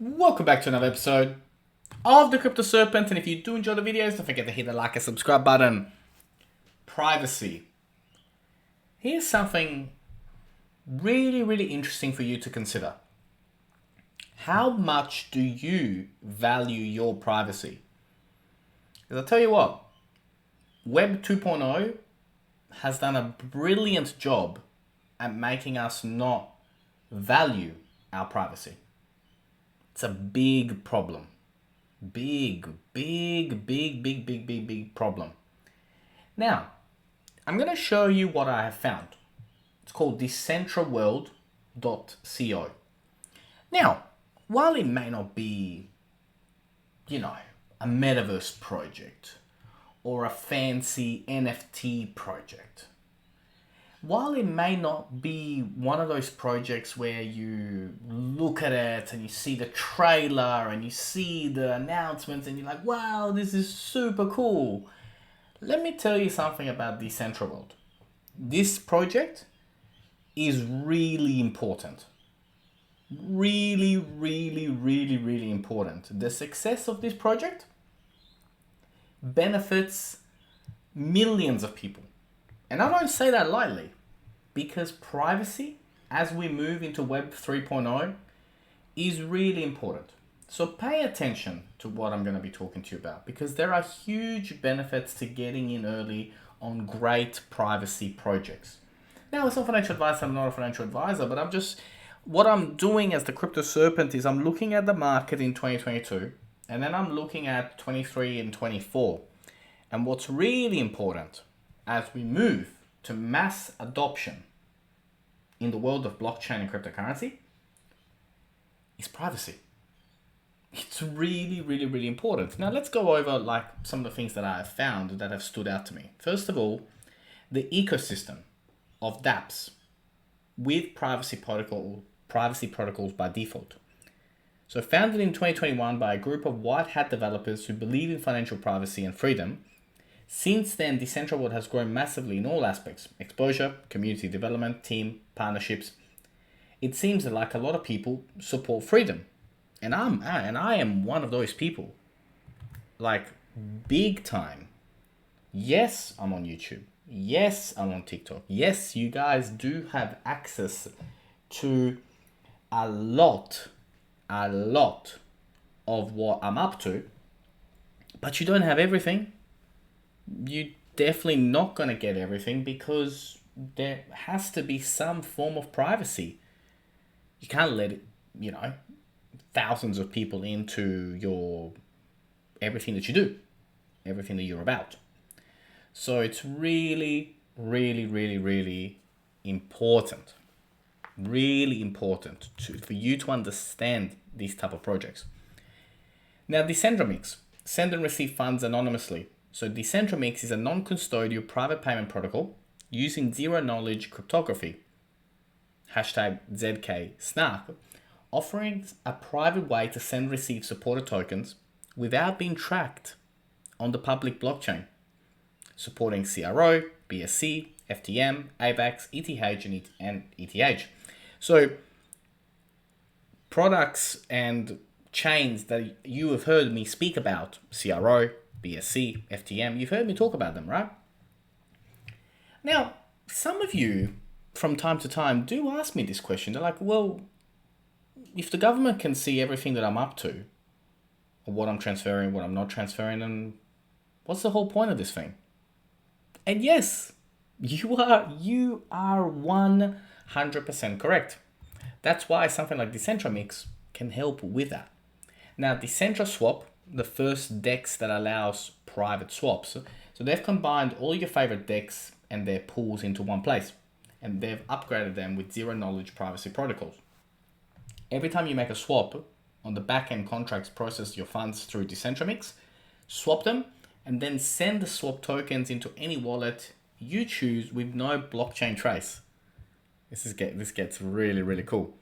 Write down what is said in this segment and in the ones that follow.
Welcome back to another episode of the Crypto Serpent, and if you do enjoy the videos, don't forget to hit the like and subscribe button. Privacy. Here's something really interesting for you to consider. How much do you value your privacy? Because I'll tell you what, Web 2.0 has done a brilliant job at making us not value our privacy. It's a big problem. Big problem. Now, I'm going to show you what I have found. It's called DECENTRAWORLD.co. Now, while it may not be, a metaverse project or a fancy NFT project, while it may not be one of those projects where you look at it and you see the trailer and you see the announcements and you're like, wow, this is super cool. Let me tell you something about DECENTRAWORLD. This project is really important. Really important. The success of this project benefits millions of people. And I don't say that lightly, because privacy, as we move into Web 3.0, is really important. So pay attention to what I'm going to be talking to you about, because there are huge benefits to getting in early on great privacy projects. Now, it's not financial advice, I'm not a financial advisor, but what I'm doing as the Crypto Serpent is I'm looking at the market in 2022, and then I'm looking at 23 and 24. And what's really important as we move to mass adoption in the world of blockchain and cryptocurrency is privacy. It's really important. Now let's go over some of the things that I have found that have stood out to me. First of all, the ecosystem of DApps with privacy protocols by default. So founded in 2021 by a group of white hat developers who believe in financial privacy and freedom, since then, DECENTRAWORLD has grown massively in all aspects: exposure, community development, team, partnerships. It seems that like a lot of people support freedom. And I am one of those people. Like, big time. Yes, I'm on YouTube. Yes, I'm on TikTok. Yes, you guys do have access to a lot of what I'm up to. But you don't have everything. You're definitely not going to get everything, because there has to be some form of privacy. You can't let it, thousands of people into everything that you do, everything that you're about. So it's really important. Really important for you to understand these type of projects. Now, DecentraMix, send and receive funds anonymously. So DecentraMix is a non-custodial private payment protocol using zero-knowledge cryptography, #ZK-SNARK, offering a private way to send and receive supported tokens without being tracked on the public blockchain, supporting CRO, BSC, FTM, AVAX, ETH, and ETH. So products and chains that you have heard me speak about, CRO, BSC, FTM, you've heard me talk about them, right? Now, some of you from time to time do ask me this question. They're like, well, if the government can see everything that I'm up to, or what I'm transferring, what I'm not transferring, then what's the whole point of this thing? And yes, you are 100% correct. That's why something like DecentraMix can help with that. Now, DecentraSwap, the first DEX that allows private swaps. So they've combined all your favorite DEX and their pools into one place, and they've upgraded them with zero-knowledge privacy protocols. Every time you make a swap, on the back-end contracts process your funds through DecentraMix, swap them, and then send the swap tokens into any wallet you choose with no blockchain trace. This gets really cool.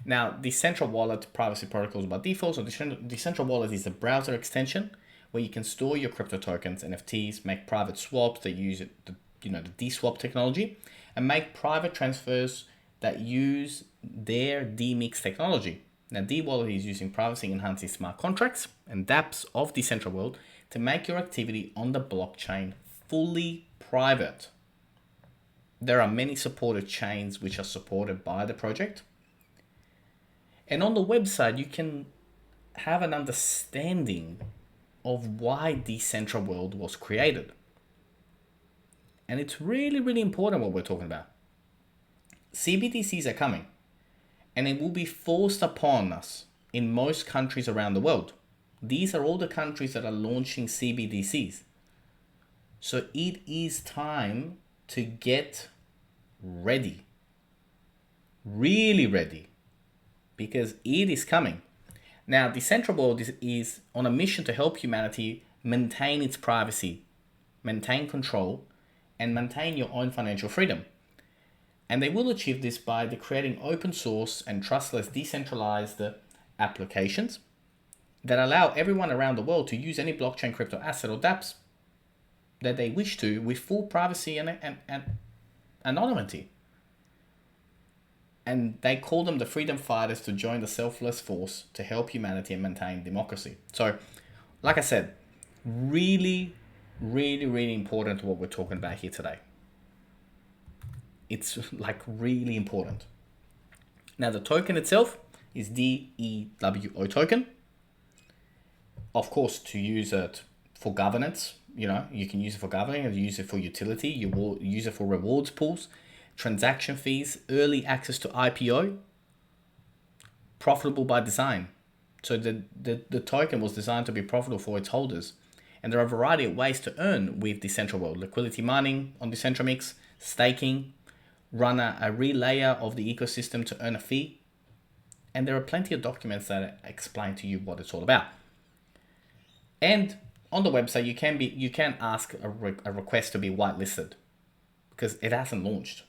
Now, DecentraWallet privacy protocols by default. So DecentraWallet is a browser extension where you can store your crypto tokens, NFTs, make private swaps that use the DSwap technology, and make private transfers that use their DMix technology. Now, DWallet is using privacy enhancing smart contracts and DApps of DecentraWorld to make your activity on the blockchain fully private. There are many supported chains which are supported by the project. And on the website, you can have an understanding of why DecentraWorld was created. And it's really, really important what we're talking about. CBDCs are coming, and it will be forced upon us in most countries around the world. These are all the countries that are launching CBDCs. So it is time to get ready. Really ready. Because it is coming. Now, DecentraWorld is on a mission to help humanity maintain its privacy, maintain control, and maintain your own financial freedom. And they will achieve this by creating open source and trustless decentralized applications that allow everyone around the world to use any blockchain crypto asset or dApps that they wish to with full privacy and anonymity. And they call them the freedom fighters to join the selfless force to help humanity and maintain democracy. So, like I said, really, really, really important what we're talking about here today. It's like really important. Now, the token itself is DEWO token. Of course, to use it for governance, you can use it for governing, you use it for utility, you will use it for rewards pools, transaction fees, early access to IPO, profitable by design. So the token was designed to be profitable for its holders. And there are a variety of ways to earn with DecentraWorld. Liquidity mining on Decentramix, staking, run a relayer of the ecosystem to earn a fee. And there are plenty of documents that explain to you what it's all about. And on the website, you can ask a request to be whitelisted because it hasn't launched.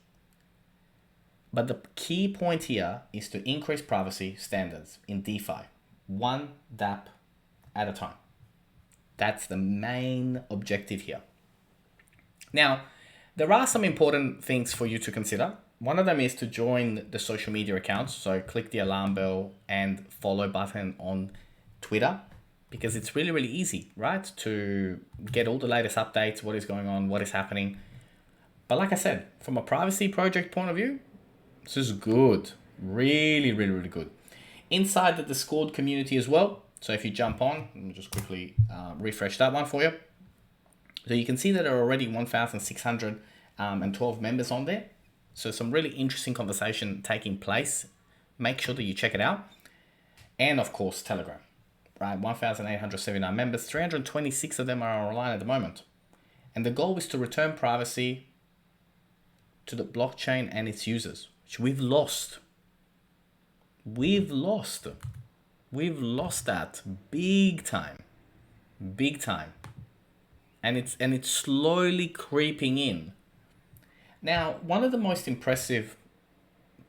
But the key point here is to increase privacy standards in DeFi, one dApp at a time. That's the main objective here. Now, there are some important things for you to consider. One of them is to join the social media accounts. So click the alarm bell and follow button on Twitter because it's really, really easy, right? To get all the latest updates, what is going on, what is happening. But like I said, from a privacy project point of view, this is good. Really, really, really good. Inside the Discord community as well. So if you jump on, let me just quickly refresh that one for you. So you can see that there are already 1,612 members on there. So some really interesting conversation taking place. Make sure that you check it out. And of course, Telegram, right? 1,879 members, 326 of them are online at the moment. And the goal is to return privacy to the blockchain and its users, which we've lost. We've lost that big time. And it's slowly creeping in. Now, one of the most impressive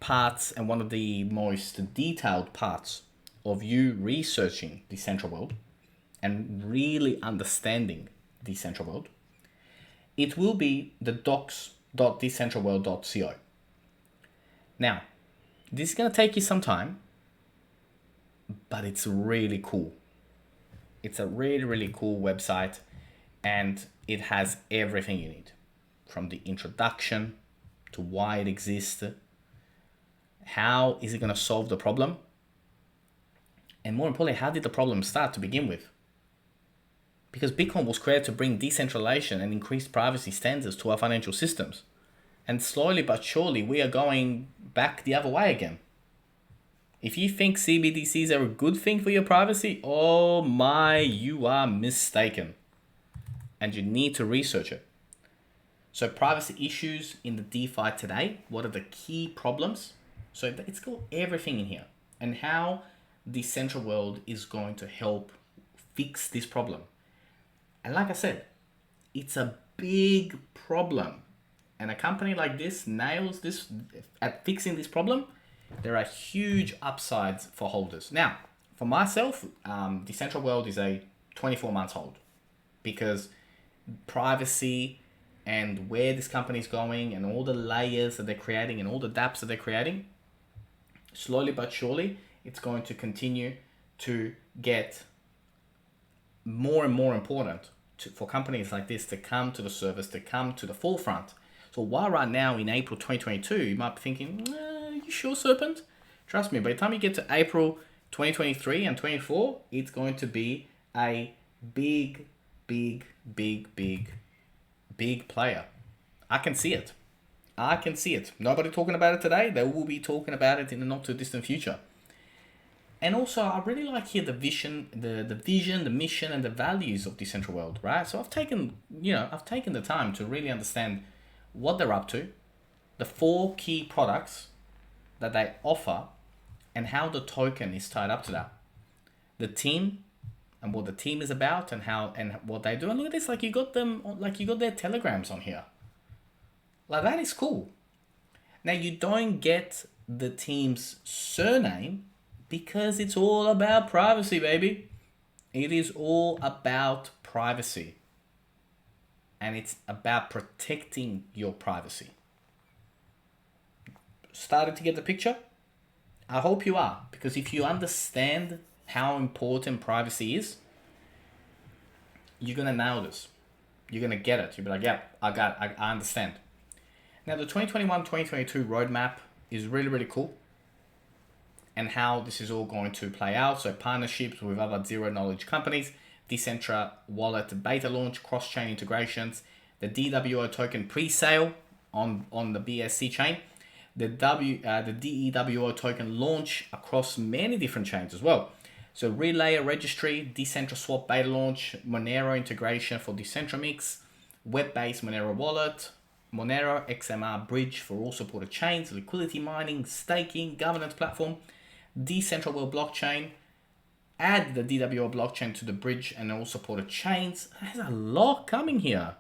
parts and one of the most detailed parts of you researching DecentraWorld and really understanding DecentraWorld, it will be the docs.decentraworld.co. Now, this is going to take you some time, but it's really cool. It's a really, really cool website, and it has everything you need. From the introduction to why it exists, how is it going to solve the problem, and more importantly, how did the problem start to begin with? Because Bitcoin was created to bring decentralization and increased privacy standards to our financial systems. And slowly but surely, we are going back the other way again. If you think CBDCs are a good thing for your privacy, oh my, you are mistaken. And you need to research it. So privacy issues in the DeFi today, what are the key problems? So it's got everything in here. And how DecentraWorld is going to help fix this problem. And like I said, it's a big problem. And a company like this nails this at fixing this problem. There are huge upsides for holders. Now, for myself, DecentraWorld is a 24 months hold because privacy and where this company is going and all the layers that they're creating and all the dApps that they're creating, slowly but surely, it's going to continue to get more and more important for companies like this to come to the service, to come to the forefront. So while right now in April 2022, you might be thinking, you sure, Serpent? Trust me, by the time you get to April 2023 and 24, it's going to be a big player. I can see it. Nobody talking about it today. They will be talking about it in the not too distant future. And also, I really like here the vision, the mission, and the values of DECENTRAWORLD, right? So I've taken the time to really understand what they're up to, the 4 key products that they offer, and how the token is tied up to that. The team, and what the team is about, and how and what they do. And look at this, like you got their telegrams on here. Like, that is cool. Now, you don't get the team's surname because it's all about privacy, baby. It is all about privacy. And it's about protecting your privacy. Started to get the picture? I hope you are, because if you understand how important privacy is, you're gonna nail this. You're gonna get it. You'll be like, yeah, I understand. Now, the 2021-2022 roadmap is really, really cool, and how this is all going to play out. So partnerships with other zero-knowledge companies, Decentra wallet beta launch, cross-chain integrations, the DWO token pre-sale on the BSC chain, the DEWO token launch across many different chains as well. So Relayer registry, DecentraSwap beta launch, Monero integration for DecentraMix, web-based Monero wallet, Monero XMR bridge for all supported chains, liquidity mining, staking, governance platform, DECENTRAWORLD blockchain, add the DWO blockchain to the bridge and all supported chains. There's a lot coming here.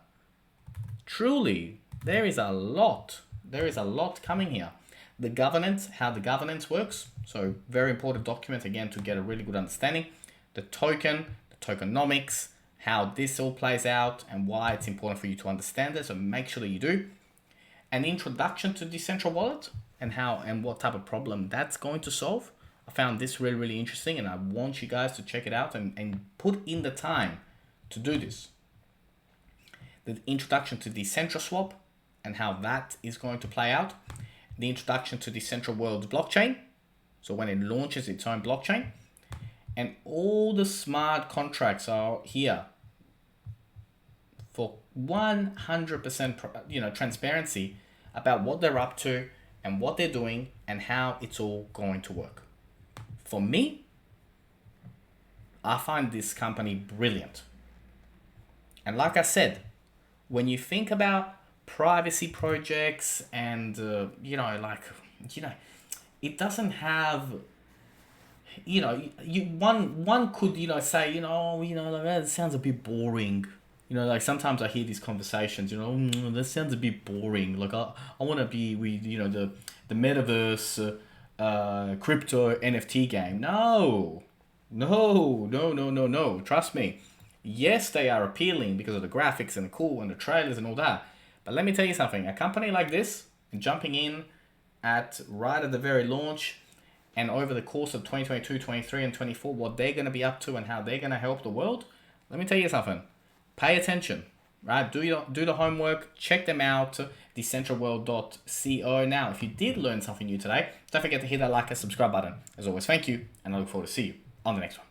Truly, there is a lot. There is a lot coming here. The governance, how the governance works. So very important document, again, to get a really good understanding. The token, the tokenomics, how this all plays out and why it's important for you to understand it. So make sure that you do. An introduction to DECENTRAWORLD and how and what type of problem that's going to solve. I found this really, really interesting, and I want you guys to check it out and put in the time to do this. The introduction to DecentraSwap and how that is going to play out. The introduction to DECENTRAWORLD's blockchain. So when it launches its own blockchain. And all the smart contracts are here for 100% transparency about what they're up to and what they're doing and how it's all going to work. For me, I find this company brilliant. And like I said, when you think about privacy projects and, it doesn't have, one could, say, that sounds a bit boring. Like sometimes I hear these conversations, that sounds a bit boring. Like I want to be with, the metaverse, crypto NFT game. No. Trust me. Yes, they are appealing because of the graphics and the cool and the trailers and all that. But let me tell you something. A company like this, jumping in right at the very launch, and over the course of 2022, 23, and 24, what they're going to be up to and how they're going to help the world, let me tell you something. Pay attention, right? Do the homework. Check them out. DECENTRAWORLD.co. Now, if you did learn something new today, don't forget to hit that like and subscribe button. As always, thank you, and I look forward to see you on the next one.